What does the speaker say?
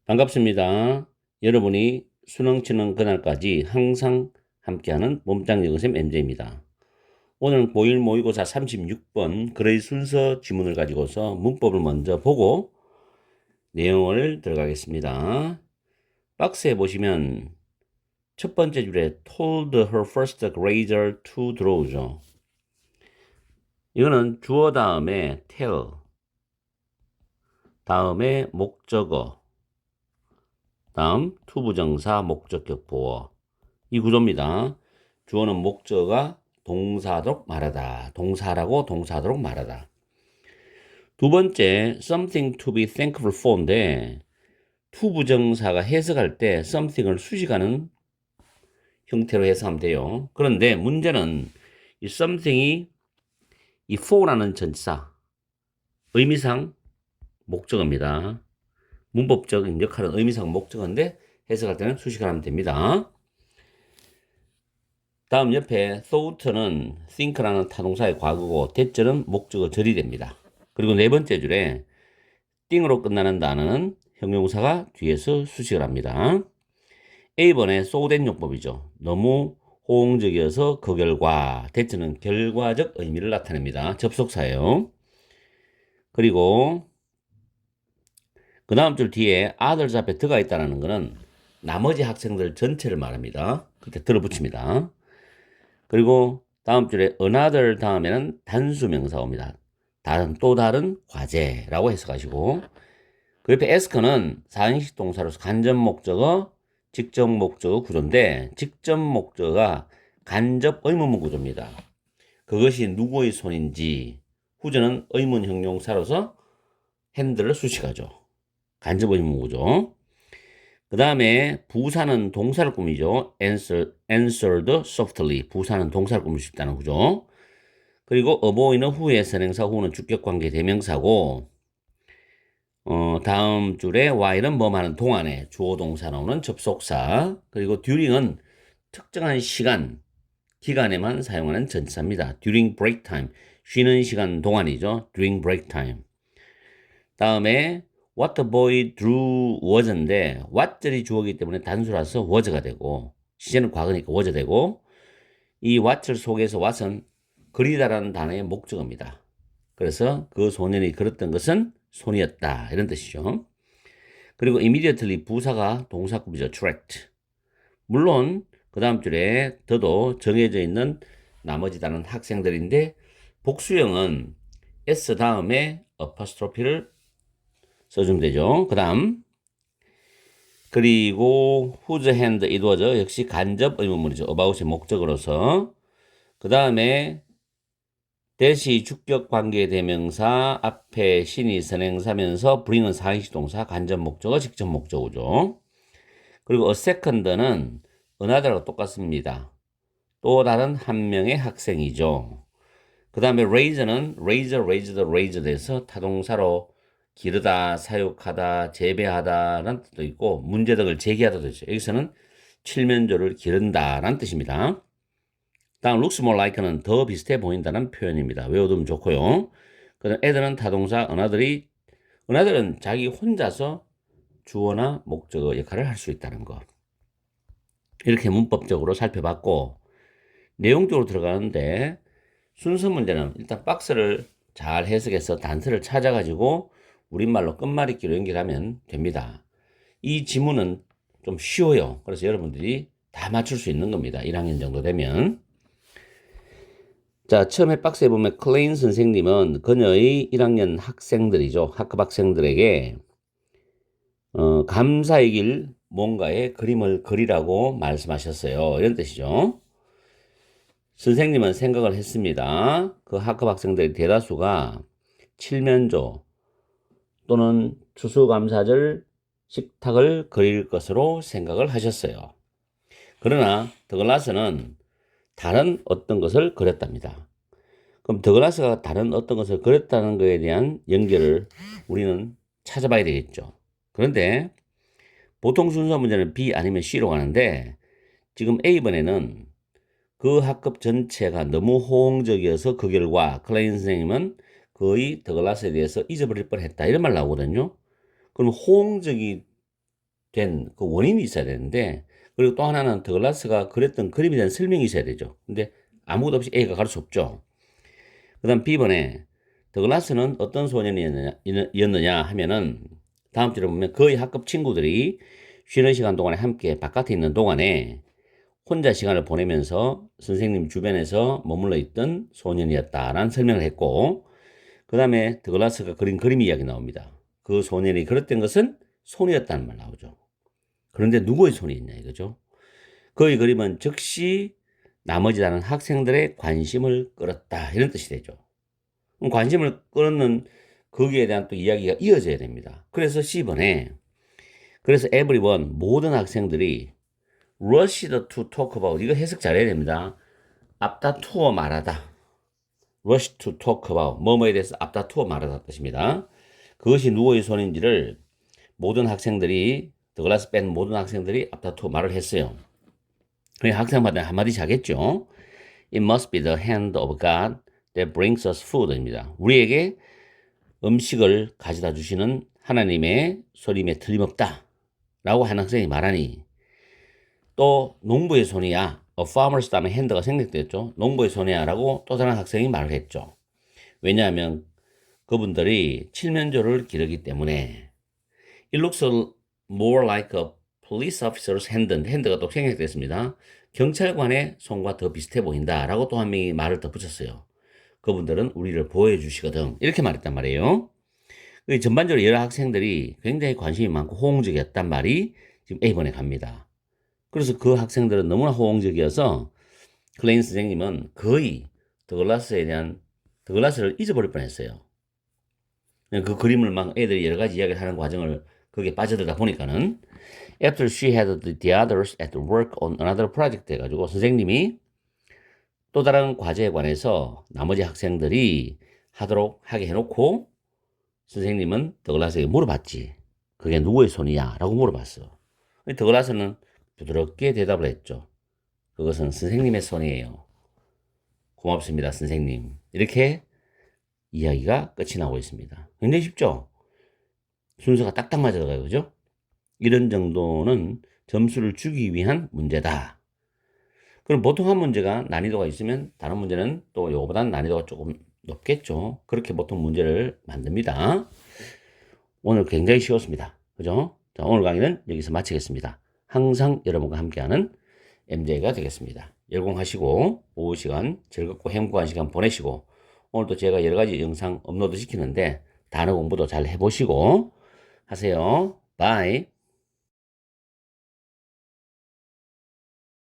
반갑습니다. 여러분이 수능 치는 그날까지 항상 함께하는 몸짱 영어쌤 MJ입니다. 오늘은 고1 모의고사 36번 글의 순서 지문을 가지고서 문법을 먼저 보고 내용을 들어가겠습니다. 박스에 보시면 첫 번째 줄에 told her first grader to draw죠. 이거는 주어 다음에 tell, 다음에 목적어, 다음 투부정사 목적격 보어, 이 구조입니다. 주어는 목적어가 동사하도록 말하다. 동사라고 동사하도록 말하다. 두 번째, something to be thankful for인데 투부정사가 해석할 때 something을 수식하는 형태로 해석하면 돼요. 그런데 문제는 이 something이 이 for라는 전치사 의미상 목적어입니다. 문법적인 역할은 의미상 목적어인데 해석할 때는 수식을 하면 됩니다. 다음 옆에 thought는 think라는 타동사의 과거고 대절은 목적어 절이 됩니다. 그리고 네 번째 줄에 띵으로 끝나는 단어는 형용사가 뒤에서 수식을 합니다. A번에 so that 용법이죠. 너무 호응적이어서 그 결과, 대절은 결과적 의미를 나타냅니다. 접속사예요. 그리고 그 다음 줄 뒤에 others 앞에 더가 있다는 것은 나머지 학생들 전체를 말합니다. 그때 들어붙입니다. 그리고 다음 줄에 another 다음에는 단수 명사가 옵니다. 또 다른 과제라고 해석하시고, 그 옆에 ask는 사행식 동사로서 간접 목적어, 직접 목적어 구조인데 직접 목적어가 간접 의문문 구조입니다. 그것이 누구의 손인지, 후전은 의문 형용사로서 핸들을 수식하죠. 간접 의문문 구조. 그 다음에 부사는 동사를 꾸미죠. answered softly. 부사는 동사를 꾸밀 수 있다는 구조. 그리고 avoid는 후에 선행사, 후는 주격관계 대명사고, 다음 줄에 while은 뭐하는 동안에 주어 동사 나오는 접속사. 그리고 during은 특정한 시간, 기간에만 사용하는 전치사입니다. during break time. 쉬는 시간 동안이죠. during break time. 다음에 what the boy drew was인데 what절이 주어이기 때문에 단수라서 was가 되고 시제는 과거니까 was 되고 이 what절 속에서 what은 그리다라는 단어의 목적어입니다. 그래서 그 소년이 그렸던 것은 손이었다 이런 뜻이죠. 그리고 immediately 부사가 동사급이죠. attract. 물론 그 다음 줄에 더도 정해져 있는 나머지 단어는 학생들인데 복수형은 s 다음에 apostrophe를 써주면 되죠. 그 다음 그리고 whose hand it was 역시 간접 의문문이죠. about의 목적으로서. 그 다음에 대시 주격 관계 대명사 앞에 신이 선행사면서 bring은 사행식 동사 간접 목적어 직접 목적어죠. 그리고 a second는 another하고 똑같습니다. 또 다른 한 명의 학생이죠. 그 다음에 raise는 raised 에서 타동사로 기르다, 사육하다, 재배하다라는 뜻도 있고 문제덕을 제기하다도 있죠. 여기서는 칠면조를 기른다라는 뜻입니다. 다음 looks more like는 더 비슷해 보인다는 표현입니다. 외워두면 좋고요. 그 다음 애들은 타동사 another은 자기 혼자서 주어나 목적어 역할을 할 수 있다는 것. 이렇게 문법적으로 살펴봤고 내용적으로 들어가는데 순서 문제는 일단 박스를 잘 해석해서 단서를 찾아가지고 우리말로 끝말잇기로 연결하면 됩니다. 이 지문은 좀 쉬워요. 그래서 여러분들이 다 맞출 수 있는 겁니다. 1학년 정도 되면. 자, 처음에 박스에 보면 클레인 선생님은 그녀의 1학년 학생들이죠. 학급 학생들에게 감사의 길 뭔가의 그림을 그리라고 말씀하셨어요. 이런 뜻이죠. 선생님은 생각을 했습니다. 그 학급 학생들의 대다수가 칠면조 또는 추수감사절 식탁을 그릴 것으로 생각을 하셨어요. 그러나 더글라스는 다른 어떤 것을 그렸답니다. 그럼 더글라스가 다른 어떤 것을 그렸다는 것에 대한 연결을 우리는 찾아봐야 되겠죠. 그런데 보통 순서 문제는 B 아니면 C로 가는데 지금 A번에는 그 학급 전체가 너무 호응적이어서 그 결과 클레인 선생님은 거의 더글라스에 대해서 잊어버릴 뻔했다 이런 말 나오거든요. 그럼 호응적이 된 그 원인이 있어야 되는데, 그리고 또 하나는 더글라스가 그렸던 그림에 대한 설명이 있어야 되죠. 근데 아무것도 없이 A가 가를 수 없죠. 그 다음 B번에 더글라스는 어떤 소년이었느냐 하면은 다음 줄에 보면 거의 학급 친구들이 쉬는 시간 동안에 함께 바깥에 있는 동안에 혼자 시간을 보내면서 선생님 주변에서 머물러 있던 소년이었다라는 설명을 했고, 그 다음에 더글라스가 그린 그림 이야기 나옵니다. 그 소년이 그렸던 것은 손이었다는 말 나오죠. 그런데 누구의 손이 있냐 이거죠. 그의 그림은 즉시 나머지 다른 학생들의 관심을 끌었다 이런 뜻이 되죠. 관심을 끌는 거기에 대한 또 이야기가 이어져야 됩니다. 그래서 C번에 그래서 everyone 모든 학생들이 rushed to talk about 이거 해석 잘해야 됩니다. 앞다투어 말하다. rush to talk about 뭐뭐에 대해서 앞다투어 말하다 뜻입니다. 그것이 누구의 손인지를 모든 학생들이 더글라스 뺀 모든 학생들이 앞다투어 말을 했어요. 그래 학생마다 한마디씩 하겠죠. It must be the hand of God that brings us food입니다. 우리에게 음식을 가져다 주시는 하나님의 손임에 틀림없다 라고 한 학생이 말하니, 또 농부의 손이야, a farmer's 다음에 hand가 생략됐죠. 농부의 손이야 라고 또 다른 학생이 말을 했죠. 왜냐하면 그분들이 칠면조를 기르기 때문에. It looks more like a police officer's hand가 또 생략됐습니다. 경찰관의 손과 더 비슷해 보인다 라고 또 한 명이 말을 덧붙였어요. 그분들은 우리를 보호해 주시거든 이렇게 말했단 말이에요. 전반적으로 여러 학생들이 굉장히 관심이 많고 호응적이었단 말이 지금 A번에 갑니다. 그래서 그 학생들은 너무나 호응적이어서 클레인 선생님은 거의 더글라스를 잊어버릴 뻔했어요. 그 그림을 막 애들이 여러 가지 이야기를 하는 과정을 거기에 빠져들다 보니까는 after she had the others at work on another project 해가지고 선생님이 또 다른 과제에 관해서 나머지 학생들이 하게 해놓고 선생님은 더글라스에게 물어봤지. 그게 누구의 손이야? 라고 물어봤어. 더글라스는 부드럽게 대답을 했죠. 그것은 선생님의 손이에요. 고맙습니다, 선생님. 이렇게 이야기가 끝이 나고 있습니다. 굉장히 쉽죠? 순서가 딱딱 맞아가요. 그죠? 이런 정도는 점수를 주기 위한 문제다. 그럼 보통 한 문제가 난이도가 있으면 다른 문제는 또 이거보다는 난이도가 조금 높겠죠. 그렇게 보통 문제를 만듭니다. 오늘 굉장히 쉬웠습니다. 그죠? 자, 오늘 강의는 여기서 마치겠습니다. 항상 여러분과 함께하는 MJ가 되겠습니다. 열공하시고 오후 시간 즐겁고 행복한 시간 보내시고, 오늘도 제가 여러 가지 영상 업로드 시키는데 단어 공부도 잘 해보시고 하세요. 바이.